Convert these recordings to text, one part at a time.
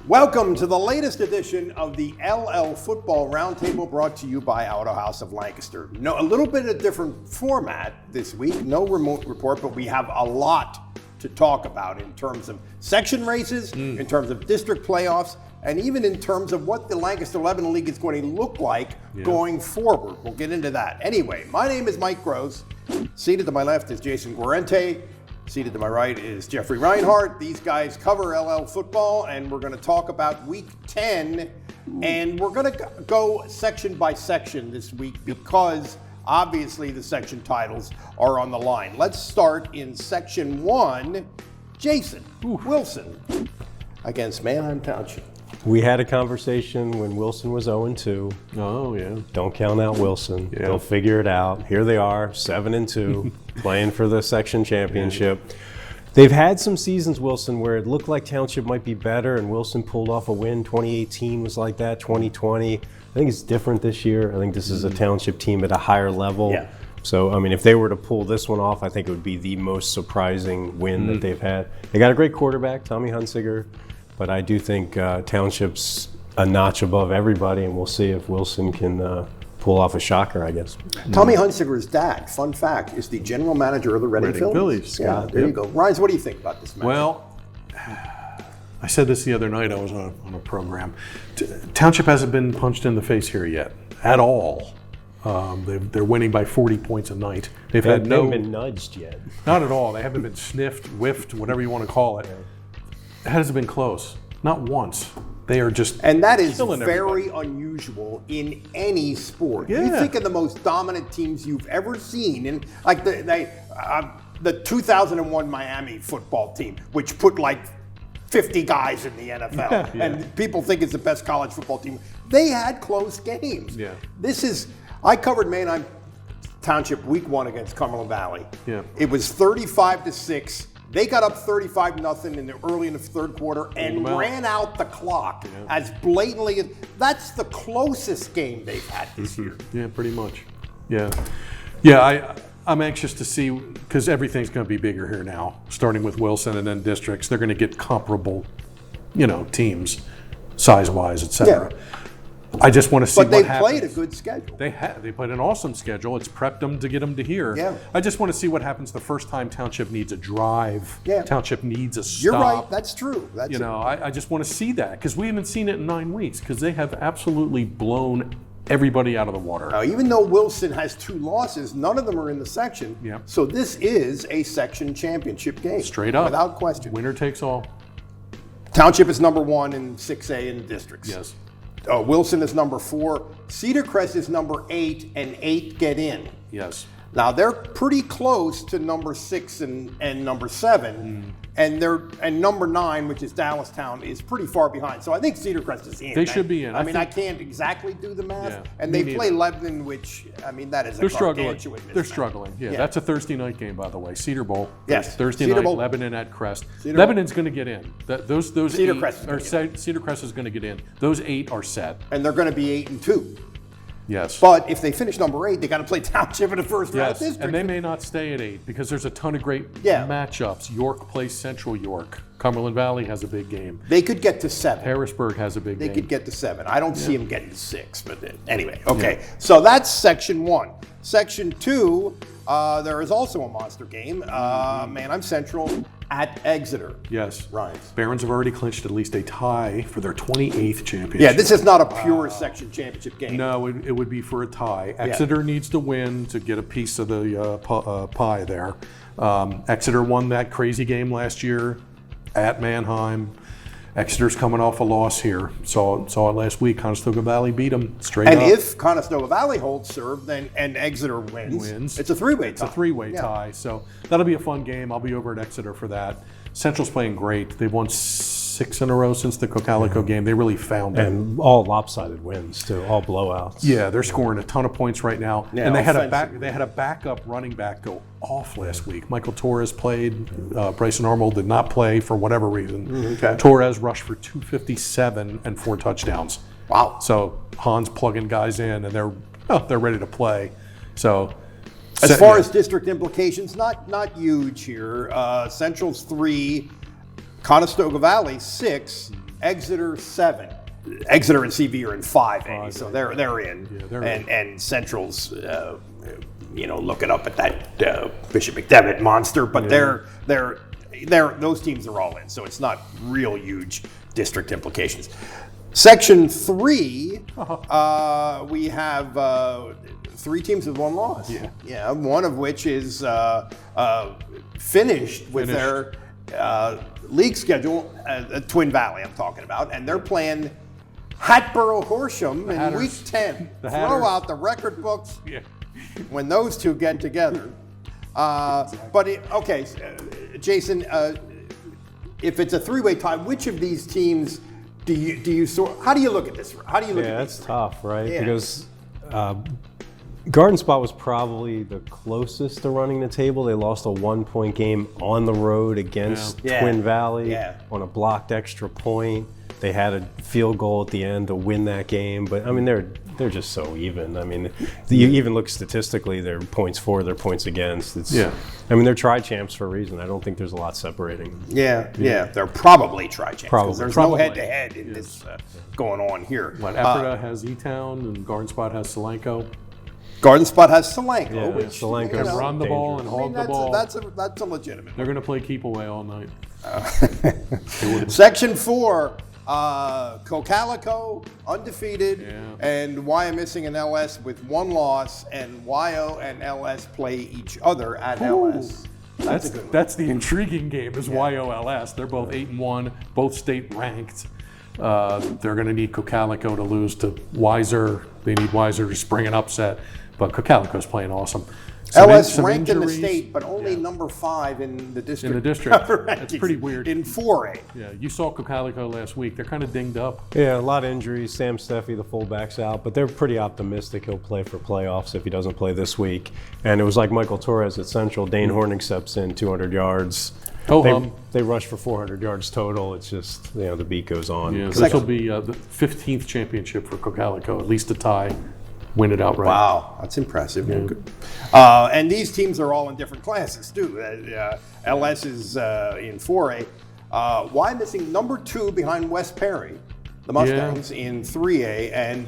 Welcome to the latest edition of the LL Football Roundtable, brought to you by Auto House of Lancaster. A little bit of a different format this week. No remote report, but we have a lot to talk about in terms of section races, in terms of district playoffs, and even in terms of what the Lancaster Lebanon League is going to look like going forward. We'll get into that. Anyway, my name is Mike Gross. Seated to my left is Jason Guarente. Seated to my right is Jeffrey Reinhardt. These guys cover LL football, and we're going to talk about Week 10. And we're going to go section by section this week because obviously the section titles are on the line. Let's start in Section 1. Jason Wilson against Manheim Township. We had a conversation when Wilson was 0-2. Oh, yeah. Don't count out Wilson. Yeah. They'll figure it out. Here they are, 7-2, playing for the section championship. Yeah. They've had some seasons, Wilson, where it looked like Township might be better, and Wilson pulled off a win. 2018 was like that, 2020. I think it's different this year. I think this is a Township team at a higher level. Yeah. So, I mean, if they were to pull this one off, I think it would be the most surprising win that they've had. They got a great quarterback, Tommy Hunsiger. But I do think Township's a notch above everybody, and we'll see if Wilson can pull off a shocker, I guess. Tommy Hunsiger's dad, fun fact, is the general manager of the Reading Phillies. Yeah, there you go. Ryans, what do you think about this match? Well, I said this the other night. I was on a program. Township hasn't been punched in the face here yet, at all. They're winning by 40 points a night. They haven't been nudged yet. Not at all. They haven't been sniffed, whiffed, whatever you want to call it. It hasn't been close. Not once. They are just and that is very unusual in any sport. Yeah. You think of the most dominant teams you've ever seen, and like the 2001 Miami football team, which put like 50 guys in the NFL, and people think it's the best college football team. They had close games. Yeah. I covered Manheim Township Week 1 against Cumberland Valley. Yeah. It was 35-6. They got up 35-0 early in the third quarter and ran out the clock as blatantly as that's the closest game they've had this year. Yeah, pretty much. Yeah. I'm anxious to see because everything's going to be bigger here now, starting with Wilson and then districts. They're going to get comparable, teams, size-wise, etc. Yeah. I just want to see what happens. But they played a good schedule. They played an awesome schedule. It's prepped them to get them to here. Yeah. I just want to see what happens the first time Township needs a drive. Yeah. Township needs a stop. You're right. That's true. I just want to see that because we haven't seen it in 9 weeks because they have absolutely blown everybody out of the water. Now, even though Wilson has 2 losses, none of them are in the section. Yeah. So this is a section championship game. Straight up. Without question. Winner takes all. Township is number 1 in 6A in the districts. Yes. Wilson is number 4. Cedar Crest is number 8, and 8 get in. Yes. Now they're pretty close to number 6 and number 7, and number 9, which is Dallastown, is pretty far behind. So I think Cedar Crest is in. They should be in. I can't exactly do the math, and they play Lebanon, which that is they're a struggling. mismatch. They're struggling. Yeah, that's a Thursday night game, by the way. Cedar Bowl. Yes, Thursday Cedar night. Bowl. Lebanon at Crest. Lebanon's going to get in. Those Cedar Crest. Cedar Crest is going to get in. Those 8 are set, and they're going to be 8-2. Yes. But if they finish number 8, they got to play Township in the first round. Yes, and they may not stay at 8 because there's a ton of great matchups. York plays Central York. Cumberland Valley has a big game. They could get to 7. Harrisburg has a big game. They could get to 7. I don't see them getting to 6, but anyway. Okay, so that's Section 1. Section 2, there is also a monster game. Manheim Central at Exitor. Yes. Right. Barons have already clinched at least a tie for their 28th championship. Yeah, this is not a pure section championship game. No, it would be for a tie. Exitor needs to win to get a piece of the pie there. Exitor won that crazy game last year at Manheim. Exitor's coming off a loss here. Saw it last week. Conestoga Valley beat them straight up. And if Conestoga Valley holds serve, and Exitor wins, it's a 3-way tie. It's a 3-way tie. So that'll be a fun game. I'll be over at Exitor for that. Central's playing great. They've won 6 in a row since the Calico game. They really found it. And all lopsided wins too, all blowouts. Yeah, they're scoring a ton of points right now. Yeah, and they had a backup running back go off last week. Michael Torres played. Bryson Arnold did not play for whatever reason. Okay. Torres rushed for 257 and 4 touchdowns. Wow. So Han's plugging guys in, and they're ready to play. So as far as district implications, not huge here. Central's 3, Conestoga Valley 6, Exeter 7. Exeter and CV are in 5A, so they're in. Yeah, they're in. And Central's, looking up at that Bishop McDevitt monster, but those teams are all in, so it's not real huge district implications. Section 3, we have 3 teams with 1 loss. Yeah, one of which is finished with their league schedule, Twin Valley I'm talking about, and they're playing Hatboro Horsham in week 10. Throw out the record books when those two get together. Jason, if it's a 3-way tie, which of these teams do you sort? How do you look at this? How do you look at this? That's tough, right? Yeah. Because Garden Spot was probably the closest to running the table. They lost a 1-point game on the road against Twin Valley on a blocked extra point. They had a field goal at the end to win that game, but I mean they're just so even. I mean, you even look statistically, their points for, their points against. I mean, they're tri-champs for a reason. I don't think there's a lot separating them. Yeah, they're probably tri-champs. There's no head-to-head in this going on here. Ephrata has E-Town and Garden Spot has Solanco. Garden Spot has Solanco, which Solanco can run the ball and hold the ball. That's a legitimate. They're going to play keep away all night. Section 4. Calico undefeated, and Wyomissing and LS with 1 loss, and YO and LS play each other at LS. That's the intriguing game is YO-LS. They're both 8-1, both state ranked. They're going to need Calico to lose to Weiser. They need Weiser to spring an upset, but Calico's playing awesome. LS ranked in the state, but only number 5 in the district. That's pretty weird. In 4A. Yeah, you saw Calico last week. They're kind of dinged up. Yeah, a lot of injuries. Sam Steffi, the fullback's out, but they're pretty optimistic he'll play for playoffs if he doesn't play this week. And it was like Michael Torres at Central. Dane Horning steps in, 200 yards. They rush for 400 yards total. It's just, the beat goes on. Yeah, this will be the 15th championship for Calico, at least a tie. Win it outright. Wow, that's impressive. And these teams are all in different classes too. LS is in 4A. Wyomissing number 2 behind West Perry, the Mustangs in 3A, and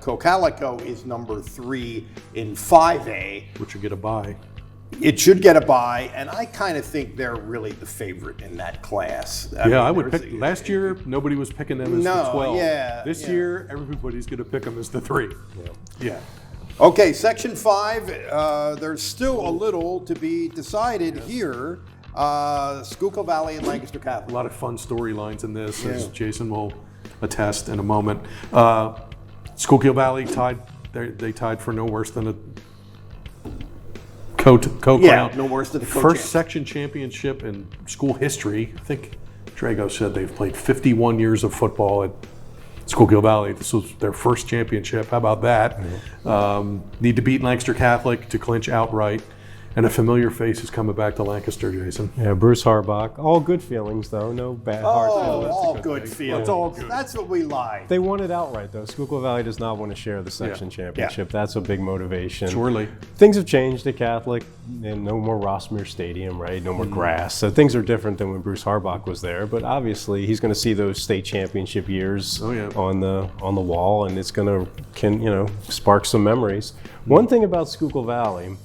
Calico is number 3 in 5A. Which will get a bye. It should get a bye, and I kind of think they're really the favorite in that class. I would pick. Last year, nobody was picking them as the 12. This year, everybody's going to pick them as the 3. Yeah. Okay, Section 5. There's still a little to be decided here. Schuylkill Valley and Lancaster Catholic. A lot of fun storylines in this, as Jason will attest in a moment. Schuylkill Valley tied. They tied for no worse than a co-crown. No worse than the first section championship in school history. I think Drago said they've played 51 years of football at Schuylkill Valley. This was their first championship. How about that? Need to beat Lancaster Catholic to clinch outright. And a familiar face is coming back to Lancaster, Jason. Yeah, Bruce Harbach. All good feelings, though. No bad hard feelings. All good feelings. It's all good. That's what we like. They won it outright, though. Schuylkill Valley does not want to share the section championship. That's a big motivation. Surely. Things have changed at Catholic, and no more Rossmere Stadium, right? No more grass. So things are different than when Bruce Harbach was there. But obviously, he's going to see those state championship years on the wall, and it's going to spark some memories. One thing about Schuylkill Valley.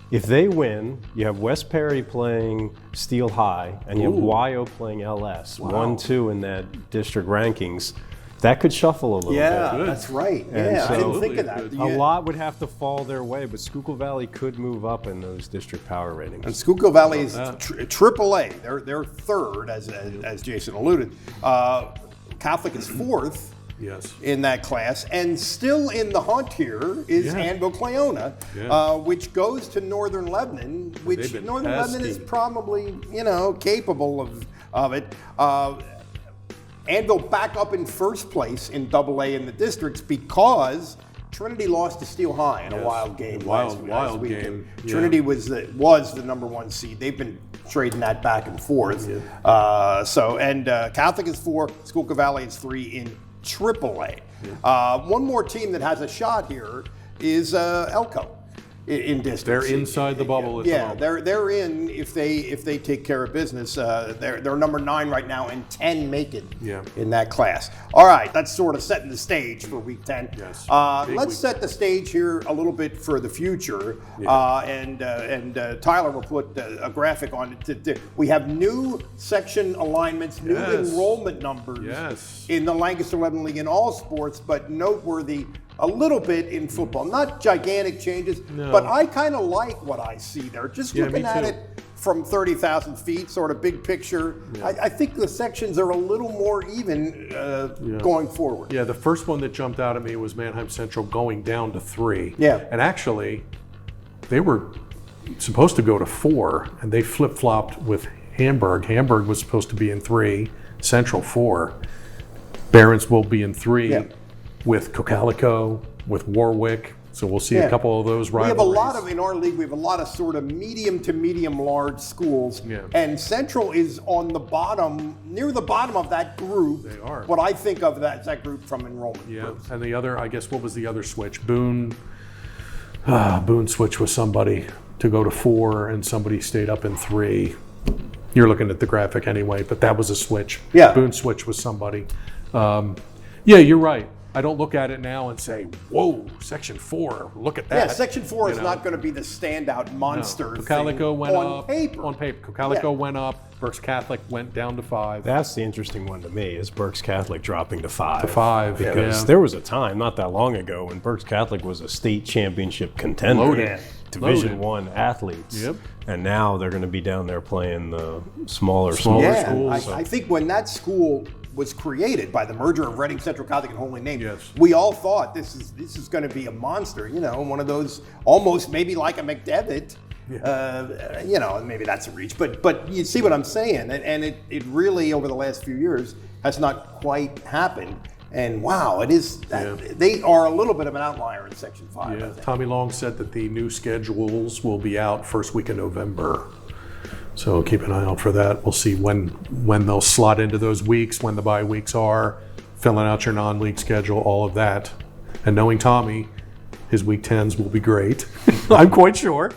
If they win, you have West Perry playing Steel High, and you have YO playing LS, 1-2 in that district rankings. That could shuffle a little bit. Yeah, that's right. I didn't think of that. A lot would have to fall their way, but Schuylkill Valley could move up in those district power ratings. And Schuylkill Valley is AAA. They're 3rd, as Jason alluded. Catholic is 4th. In that class, and still in the hunt here is Anvil Clayona, which goes to Northern Lebanon, which Northern Lebanon is probably capable of it. Anvil back up in first place in AA in the districts because Trinity lost to Steel High in a wild game last weekend. Trinity was the number 1 seed. They've been trading that back and forth. Catholic is 4, Schuylkill Valley is 3 in AAA. One more team that has a shot here is Elko. in distance. They're inside the bubble at the moment. They're in if they take care of business. They're number 9 right now, and 10 make it in that class. All right, that's sort of setting the stage for Week 10. Yes. Let's set the stage here a little bit for the future, and Tyler will put a graphic on it. We have new section alignments, new enrollment numbers in the Lancaster 11 League in all sports, but noteworthy a little bit in football. Not gigantic changes, but I kind of like what I see there. Just looking at it from 30,000 feet, sort of big picture, I think the sections are a little more even going forward. Yeah, the first one that jumped out at me was Manheim Central going down to 3. Yeah. And actually, they were supposed to go to 4, and they flip-flopped with Hamburg. Hamburg was supposed to be in 3, Central 4. Barons will be in 3 with Calico, with Warwick. So we'll see a couple of those rivalries. We have a lot of, in our league, we have a lot of sort of medium to medium large schools. And Central is on the bottom, near the bottom of that group. They are. What I think of that group from enrollment. Groups. And the other, I guess, what was the other switch? Boone switched with somebody to go to 4, and somebody stayed up in 3. You're looking at the graphic anyway, but that was a switch. Yeah. Boone switched with somebody. You're right. I don't look at it now and say, whoa, Section 4, look at that. Yeah, Section 4 is not going to be the standout monster thing Calico went on up. paper. On paper. Calico went up. Berks Catholic went down to 5. That's the interesting one to me, is Berks Catholic dropping to 5. To 5, because there was a time not that long ago when Berks Catholic was a state championship contender. Loaded. Division I athletes. Yep. And now they're going to be down there playing the smaller schools. I think when that school was created by the merger of Reading Central Catholic and Holy Name, Yes. we all thought this is going to be a monster, one of those almost maybe like a McDevitt. Maybe that's a reach, but you see what I'm saying, and it really over the last few years has not quite happened. And wow, it is that they are a little bit of an outlier in Section 5. Yeah. Tommy Long said that the new schedules will be out first week of November. So keep an eye out for that. We'll see when they'll slot into those weeks, when the bye weeks are, filling out your non-league schedule, all of that. And knowing Tommy, his Week 10s will be great. I'm quite sure.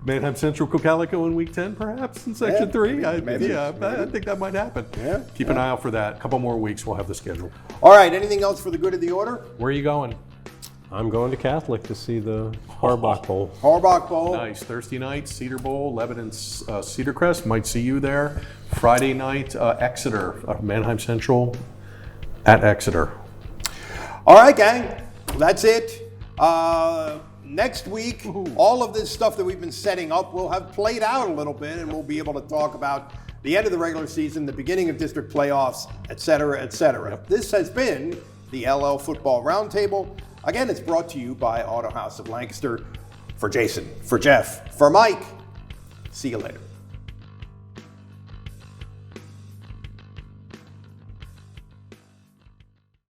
Manheim Central Calico in Week 10, perhaps, in Section 3. I think that might happen. Yeah. Keep an eye out for that. A couple more weeks, we'll have the schedule. All right, anything else for the good of the order? Where are you going? I'm going to Catholic to see the Harbach Bowl. Harbach Bowl. Nice. Thursday night, Cedar Bowl, Lebanon, Cedar Crest. Might see you there. Friday night, Exeter, Manheim Central at Exeter. All right, gang. That's it. Next week, all of this stuff that we've been setting up will have played out a little bit, and we'll be able to talk about the end of the regular season, the beginning of district playoffs, et cetera, et cetera. Yep. This has been the LL Football Roundtable. Again, it's brought to you by Auto House of Lancaster. For Jason, for Jeff, for Mike, see you later.